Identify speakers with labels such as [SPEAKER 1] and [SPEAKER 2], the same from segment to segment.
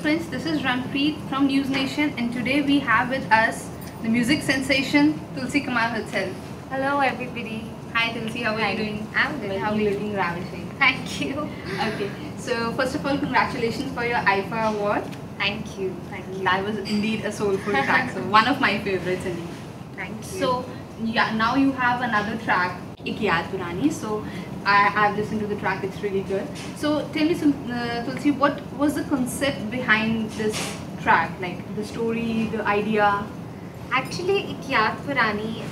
[SPEAKER 1] friends, this is Ranpreet from News Nation, and today we have with us the music sensation Tulsi Kamal herself.
[SPEAKER 2] Hello everybody.
[SPEAKER 1] Hi Tulsi, how are you doing?
[SPEAKER 2] I'm good. How are you?
[SPEAKER 1] Looking ravishing.
[SPEAKER 2] Thank you.
[SPEAKER 1] Okay, so first of all, congratulations for your IFA award.
[SPEAKER 2] Thank you. Thank you.
[SPEAKER 1] That was indeed a soulful track, so one of my favorites indeed.
[SPEAKER 2] Thank you.
[SPEAKER 1] So yeah, now you have another track, Ek Yaad Purani. So I've listened to the track, it's really good. So tell me, Tulsi, what was the concept behind this track? Like the story, the idea?
[SPEAKER 2] Actually, Ek Yaad Purani,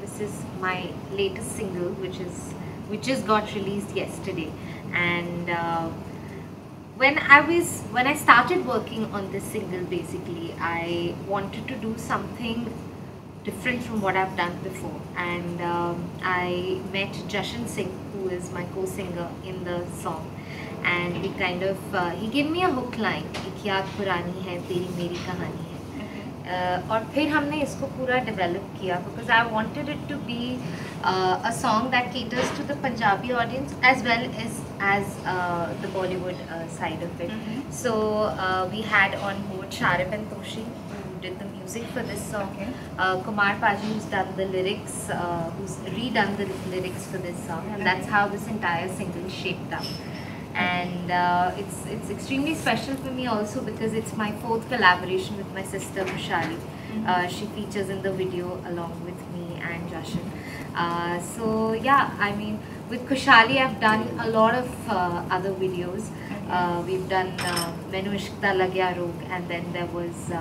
[SPEAKER 2] this is my latest single, which just got released yesterday. And when I started working on this single, basically, I wanted to do something different from what I've done before. And I met Jashan Singh, who is my co-singer in the song. And we kind of, he gave me a hook line, Ek Yaad Purani hai, teri meri kahani hai. और फिर हमने इसको पूरा develop किया because I wanted it to be a song that caters to the Punjabi audience as well as the Bollywood side of it. So we had on board Sharif and Toshi, who did the music for this song. Kumar Paji, who's done the lyrics, who's redone the lyrics for this song, and that's how this entire single shaped up. And it's extremely special for me also because it's my 4th collaboration with my sister Kushali. She features in the video along with me and Jashan. So yeah, I mean, with Kushali I've done a lot of other videos. We've done Mainu Ishq Da Lagya Rog, and then there was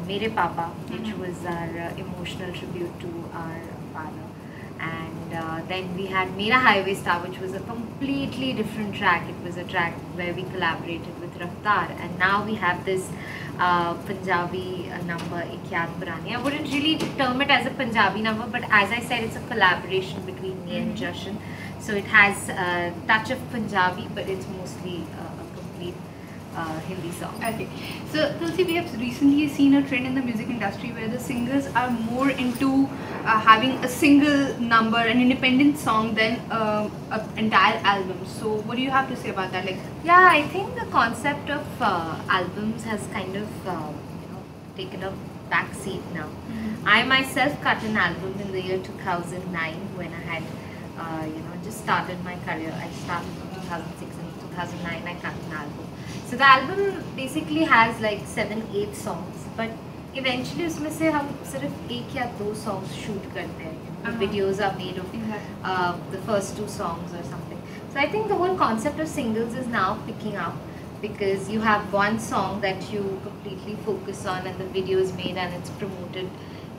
[SPEAKER 2] Mere Papa, which was our emotional tribute to our father. And then we had Mera Highway Star, which was a completely different track. It was a track where we collaborated with Raftaar, and now we have this Punjabi number, Ek Yaad Purani. I wouldn't really term it as a Punjabi number, but as I said, it's a collaboration between me and Jashan. So it has a touch of Punjabi, but it's mostly a complete Hindi song.
[SPEAKER 1] Okay, so Tulsi, we have recently seen a trend in the music industry where the singers are more into having a single number, an independent song, than an entire album. So what do you have to say about that? Like,
[SPEAKER 2] yeah, I think the concept of albums has kind of taken a back seat now. I myself cut an album in the year 2009 when I had just started my career. I started in 2006 and 2009 I cut an album. So the album basically has like 7-8 songs, but eventually उसमें से हम सिर्फ 1 या 2 songs shoot करते हैं. The videos are made of the first 2 songs or something. So I think the whole concept of singles is now picking up because you have one song that you completely focus on and the video is made and it's promoted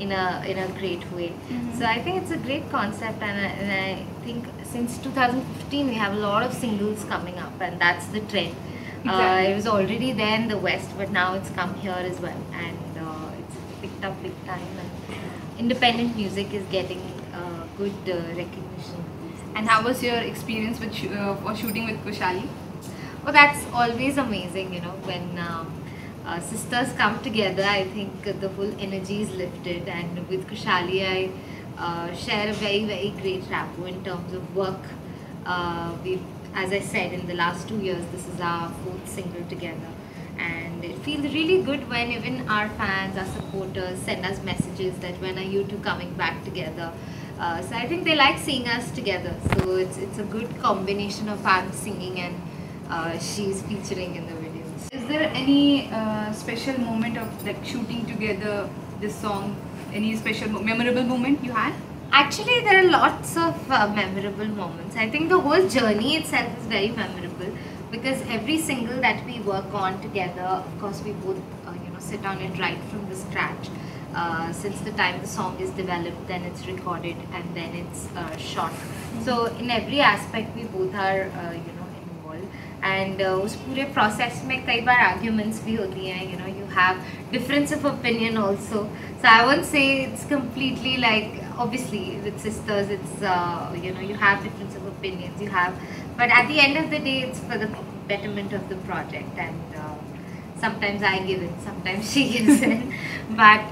[SPEAKER 2] in a great way. So I think it's a great concept, and I think since 2015 we have a lot of singles coming up, and that's the trend.
[SPEAKER 1] Exactly.
[SPEAKER 2] It was already there in the West, but now it's come here as well, and it's picked up big time. And independent music is getting good recognition.
[SPEAKER 1] and how was your experience with shooting with Kushali?
[SPEAKER 2] Well, that's always amazing, when sisters come together. I think the whole energy is lifted, and with Kushali I share a very, very great rapport in terms of work. As I said, in the last 2 years, this is our 4th single together, and it feels really good when even our fans, our supporters send us messages that when are you two coming back together. So I think they like seeing us together, so it's a good combination of I'm singing and she's featuring in the videos.
[SPEAKER 1] Is there any special moment of like shooting together this song? Any special memorable moment you had?
[SPEAKER 2] Actually, there are lots of memorable moments. I think the whole journey itself is very memorable because every single that we work on together, of course, we both sit on it right from the scratch. Since the time the song is developed, then it's recorded and then it's shot. So in every aspect, we both are involved. And उस पूरे process में कई बार arguments भी होती हैं. You have difference of opinion also. So I won't say it's completely like, obviously with sisters it's you have difference of opinions, but at the end of the day it's for the betterment of the project, and sometimes I give in, sometimes she gives in, but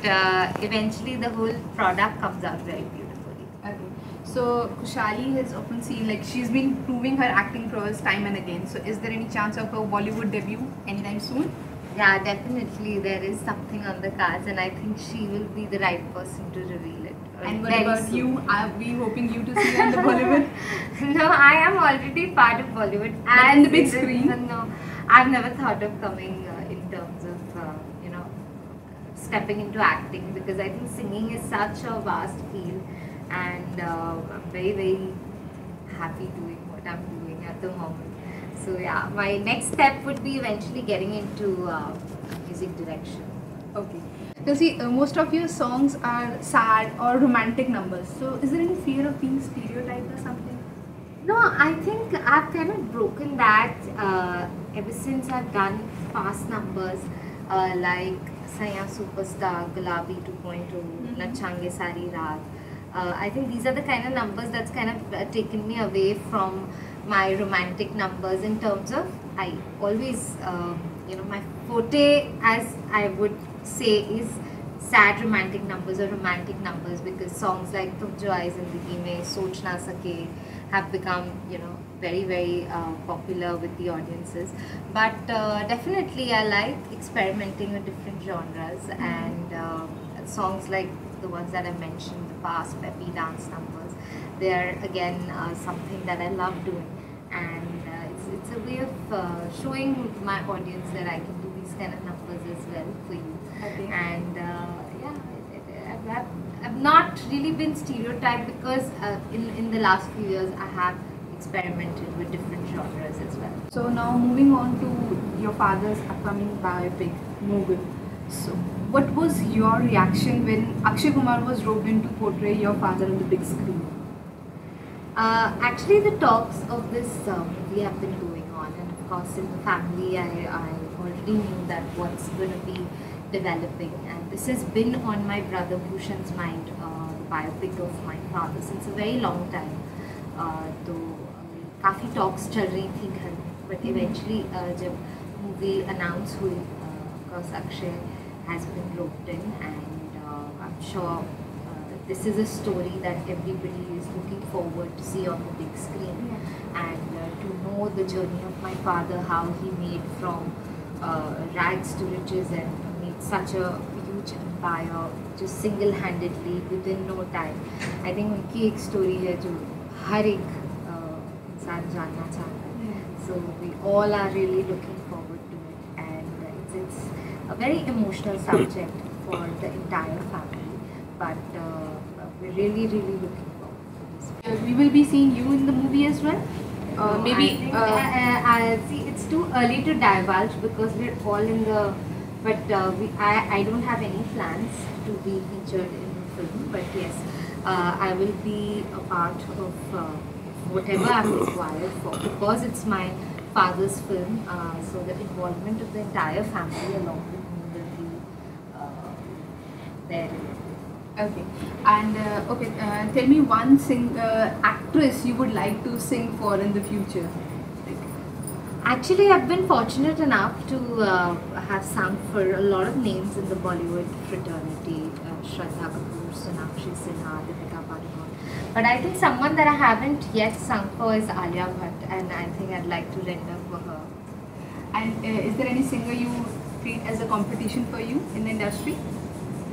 [SPEAKER 2] eventually the whole product comes out very beautifully.
[SPEAKER 1] Okay. So Khushali is often seen like she's been proving her acting prowess time and again. So is there any chance of her Bollywood debut anytime soon?
[SPEAKER 2] Yeah, definitely there is something on the cards, and I think she will be the right person to reveal it.
[SPEAKER 1] And what
[SPEAKER 2] very
[SPEAKER 1] about
[SPEAKER 2] soon.
[SPEAKER 1] you? Are we hoping you to see her in the Bollywood?
[SPEAKER 2] No, I am already part of Bollywood.
[SPEAKER 1] But in the big
[SPEAKER 2] As
[SPEAKER 1] screen?
[SPEAKER 2] No, I've never thought of coming in terms of stepping into acting, because I think singing is such a vast field, and I'm very very happy doing what I'm doing at the moment. So yeah, my next step would be eventually getting into music direction.
[SPEAKER 1] Okay. So see, most of your songs are sad or romantic numbers. So is there any fear of being stereotyped or something?
[SPEAKER 2] No, I think I've kind of broken that ever since I've done past numbers like Saya Superstar, Gulabi 2.0, Nachange Sari Raat. I think these are the kind of numbers that's kind of taken me away from my romantic numbers, in terms of I always, my forte, as I would say, is sad romantic numbers or romantic numbers, because songs like Tum Jo Aaye Zindagi Mein, Soch Na Sake have become very very popular with the audiences. But definitely I like experimenting with different genres, and songs like the ones that I mentioned, the past peppy dance numbers, they are again something that I love doing, and it's a way of showing my audience that I can do these kind of numbers as well for you.
[SPEAKER 1] Okay.
[SPEAKER 2] And I've not really been stereotyped, because in the last few years I have experimented with different genres as well.
[SPEAKER 1] So now moving on to your father's upcoming biopic, Mughal. So what was your reaction when Akshay Kumar was roped in to portray your father on the big screen?
[SPEAKER 2] Actually, the talks of this movie have been going on, and of course in the family I already knew that what's going to be developing, and this has been on my brother Bhushan's mind, the biopic of my father, since a very long time. तो काफ़ी talks चल रही थी घर में, but eventually जब movie announce हुई, because Akshay has been roped in, and I'm sure this is a story that everybody is looking forward to see on the big screen, and to know the journey of my father, how he made from rags to riches and made such a huge empire just single-handedly within no time. I think उनकी एक story है जो हर एक इंसान जानना चाहता है. So we all are really looking forward to it, and it's a very emotional subject for the entire family, but we're really looking forward to this.
[SPEAKER 1] We will be seeing you in the movie as well. Maybe.
[SPEAKER 2] I see. It's too early to divulge, because we're all in the. But I don't have any plans to be featured in the film. But yes, I will be a part of whatever I'm required for, because it's my father's film. So the involvement of the entire family along with me will be there.
[SPEAKER 1] Okay. And tell me one actress you would like to sing for in the future.
[SPEAKER 2] Actually, I've been fortunate enough to have sung for a lot of names in the Bollywood fraternity: Shraddha Kapoor, Sonakshi Sinha, Deepika Padukone. But I think someone that I haven't yet sung for is Alia Bhatt, and I think I'd like to render for her.
[SPEAKER 1] And is there any singer you treat as a competition for you in the industry?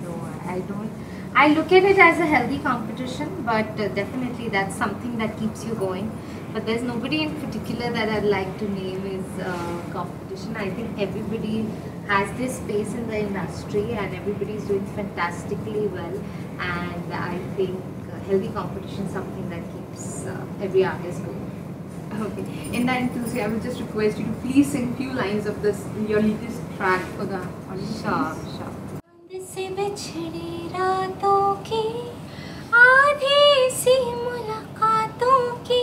[SPEAKER 2] No, I don't. I look at it as a healthy competition, but definitely that's something that keeps you going. But there's nobody in particular that I'd like to name as competition. I think everybody has this space in the industry, and everybody's doing fantastically well. And I think healthy competition is something that keeps every artist going.
[SPEAKER 1] Okay. In that enthusiasm, I would just request you to please sing few lines of your latest track for the audience.
[SPEAKER 2] Sure.
[SPEAKER 3] से बिछड़ी रातों की आधी सी मुलाकातों की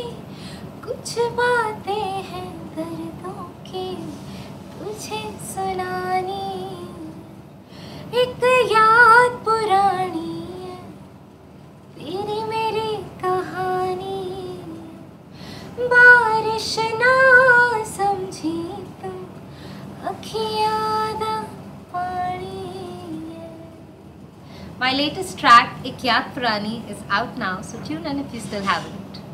[SPEAKER 3] कुछ बातें हैं दर्दों की तुझे सुनानी, एक याद पुरानी है तेरी मेरी कहानी, बारिश ना समझी तुम अखियाँ दा पानी. My latest track, Ik Yaad Purani, is out now, so tune in if you still haven't.